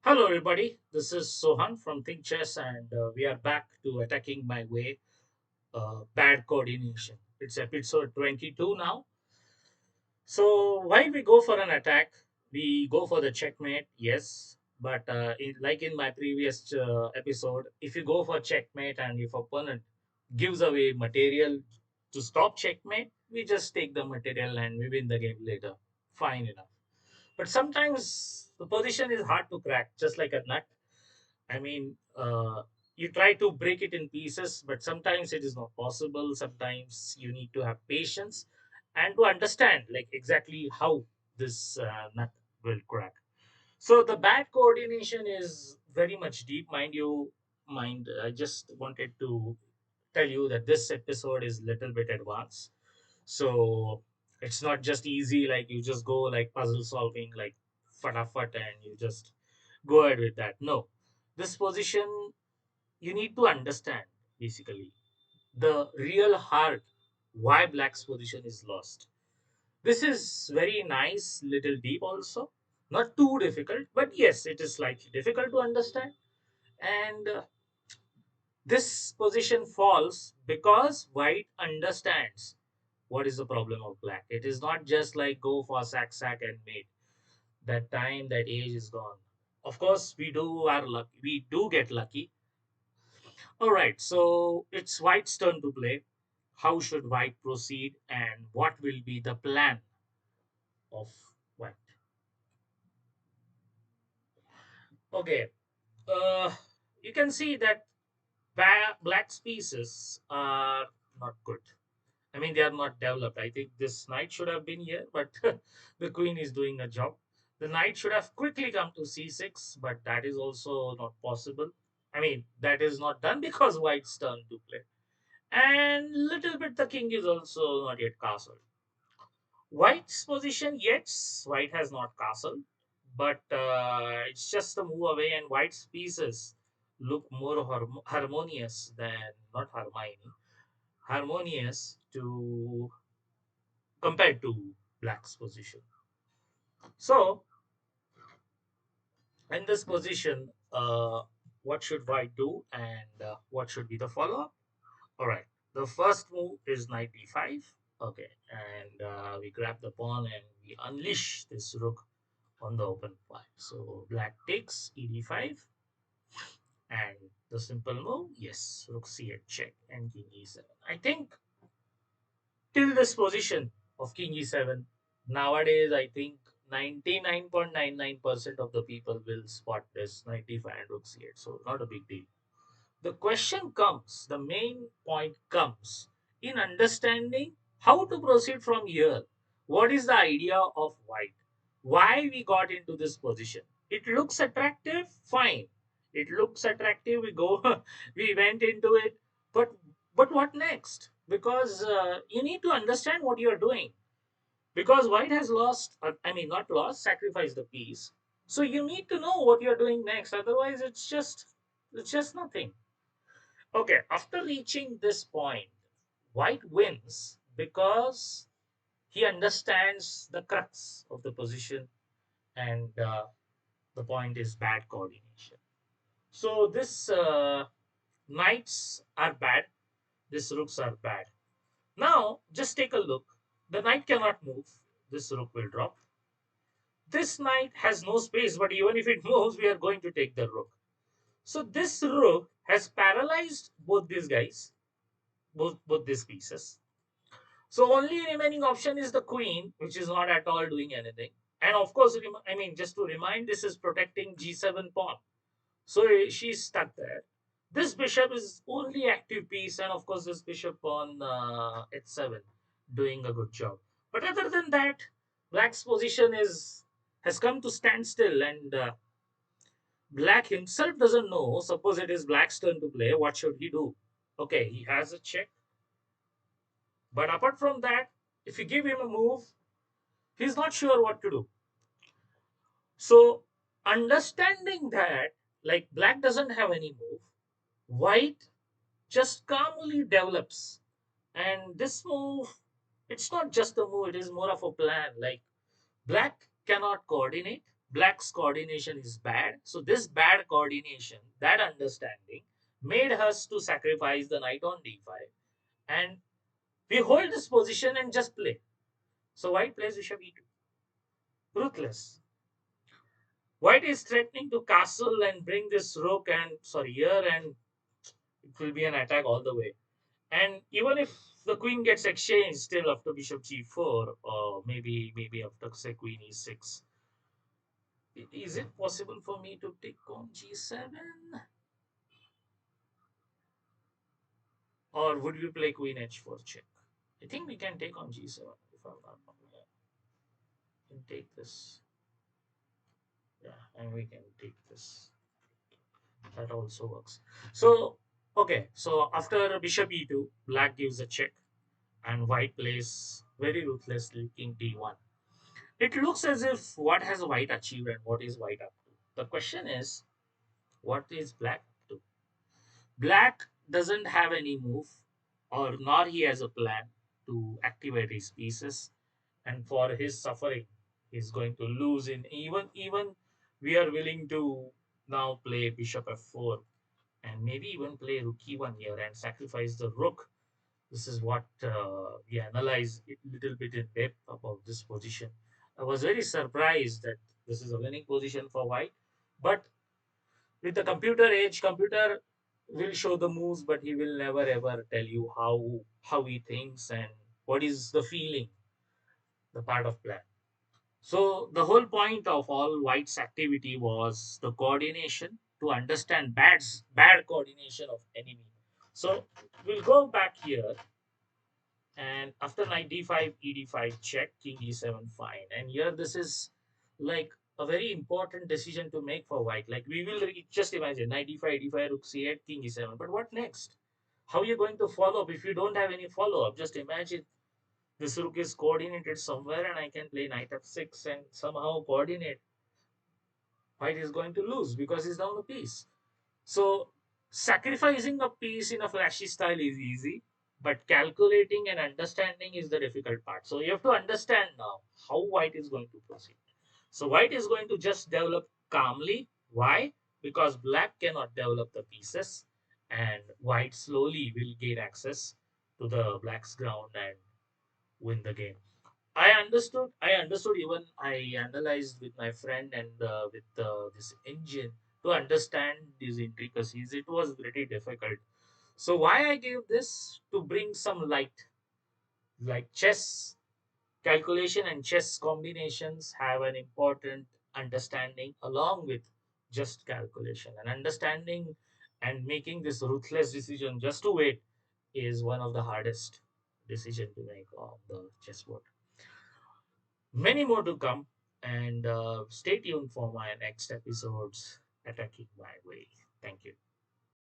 Hello, everybody. This is Sohan from Think Chess, and we are back to attacking my way. Bad coordination. It's episode 22 now. So, why we go for an attack? We go for the checkmate, yes. But like in my previous episode, if you go for checkmate and if opponent gives away material to stop checkmate, we just take the material and we win the game later. Fine enough. But sometimes the position is hard to crack, just like a nut. I mean, you try to break it in pieces, but sometimes it is not possible. Sometimes you need to have patience and to understand like exactly how this nut will crack. So the bad coordination is very much deep, mind you. Mind, I just wanted to tell you that this episode is little bit advanced. So it's not just easy like you just go like puzzle solving like fatafat and you just go ahead with that. No, this position you need to understand basically the real heart why black's position is lost. This is very nice, little deep also, not too difficult, but yes, it is slightly difficult to understand. And this position falls because white understands what is the problem of black. It is not just like go for sack and mate. That time, that age is gone. Of course, we do our luck. We do get lucky. All right, so it's White's turn to play. How should White proceed, and what will be the plan of White? Okay, uh, you can see that black pieces are not good. I mean, they are not developed. I think this knight should have been here, but the queen is doing a job. The knight should have quickly come to c6, but that is also not possible. I mean, that is not done because White's turn to play. And little bit the king is also not yet castled. White's position, yes, White has not castled, but it's just a move away, and White's pieces look more harmonious than not harmonious to compared to Black's position. So in this position, what should White do, and what should be the follow up? All right. The first move is knight d5. Okay. And we grab the pawn and we unleash this rook on the open file. So black takes e d5. And the simple move, yes, rook c8 check and king e7. I think till this position of king e7, nowadays, I think 99.99% of the people will spot this 95 and rook c8. So not a big deal. The question comes, the main point comes in understanding how to proceed from here. What is the idea of white? Why we got into this position? It looks attractive, fine. It looks attractive, we go, we went into it. But what next? Because you need to understand what you are doing. Because white has lost, I mean, not lost, sacrificed the piece. So you need to know what you're doing next. Otherwise, it's just nothing. Okay, after reaching this point, White wins because he understands the crux of the position, and the point is bad coordination. So this knights are bad, these rooks are bad. Now, just take a look. The knight cannot move. This rook will drop. This knight has no space, but even if it moves, we are going to take the rook. So this rook has paralyzed both these guys, both these pieces. So only remaining option is the queen, which is not at all doing anything. And of course, I mean, just to remind, this is protecting g7 pawn. So she's stuck there. This bishop is only active piece, and of course, this bishop on h7 doing a good job. But other than that, black's position is has come to standstill, and black himself doesn't know. Suppose it is black's turn to play. What should he do? Okay, he has a check. But apart from that, if you give him a move, he's not sure what to do. So, understanding that, like black doesn't have any move, white just calmly develops. And this move, it's not just a move, it is more of a plan. Like black cannot coordinate. Black's coordination is bad. So this bad coordination, that understanding, made us to sacrifice the knight on d5, and we hold this position and just play. So white plays bishop e2. Ruthless. White is threatening to castle and bring this rook and sorry here, and it will be an attack all the way. And even if the queen gets exchanged still after bishop g4, or maybe after say queen e6, is it possible for me to take on g7? Or would we play queen h4 check? I think we can take on g7 if I'm not wrong. Yeah, we can take this. Yeah, and we can take this. That also works. So, okay. So after bishop e2, black gives a check and white plays very ruthlessly king d1. It looks as if what has white achieved and what is white up to. The question is, what is black up to? Black doesn't have any move, or nor he has a plan to activate his pieces, and for his suffering, he's going to lose in even we are willing to now play bishop f4 and maybe even play rook e1 here and sacrifice the rook. This is what we analyze a little bit in depth about this position. I was very surprised that this is a winning position for white, but with the computer age, computer will show the moves, but he will never ever tell you how he thinks and what is the feeling, the part of plan. So the whole point of all White's activity was the coordination to understand bad coordination of enemy. So we'll go back here, and after knight d5, ed5 check, king e7 fine. And here this is like a very important decision to make for white. Like we will just imagine knight d5, d5, rook c8, king e7. But what next? How are you going to follow up if you don't have any follow up? Just imagine this rook is coordinated somewhere and I can play knight f6 and somehow coordinate. White is going to lose because he's down a piece. So sacrificing a piece in a flashy style is easy, but calculating and understanding is the difficult part. So you have to understand now how white is going to proceed. So white is going to just develop calmly. Why? Because black cannot develop the pieces, and white slowly will gain access to the black's ground and win the game. I understood. I understood. Even I analyzed with my friend and with this engine to understand these intricacies. It was pretty difficult. So why I gave this to bring some light, like chess calculation and chess combinations have an important understanding along with just calculation and understanding, and making this ruthless decision just to wait is one of the hardest decision to make on the chessboard. Many more to come, and stay tuned for my next episodes attacking my way. Thank you.